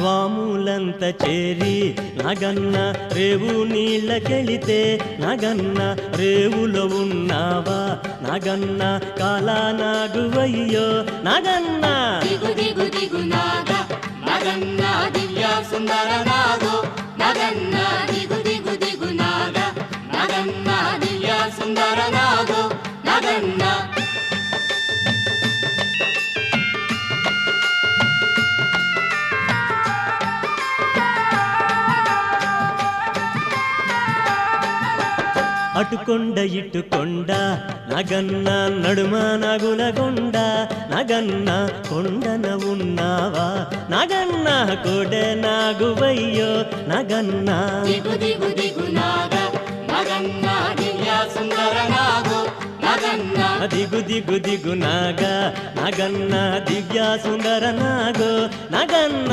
స్వాములంత చేరి నాగన్న రేవు నీళ్ళకెళితే నాగన్న రేవులో ఉన్నావా నాగన్న కాలా నాగువయ్యో నాగన్న దిగు దిగు దిగు నాగ నాగన్న దివ్య సుందర నాగో నాగన్న దిగు దిగు దిగు నాగ నాగన్న దివ్య సుందర నాగో నాగన్న అటుకొండ ఇటుకొండ నగన్న నడుమ నగులగొండ నగన్న కొండన ఉన్నావా నగన్న కొడె నాగువయ్యో నగన్న దిగు దిగు దిగు నాగ నాగన్న దివ్య సుందర నాగో నాగన్న దిగు దిగు దిగు నాగ నగన్న దివ్య సుందర నాగో నగన్న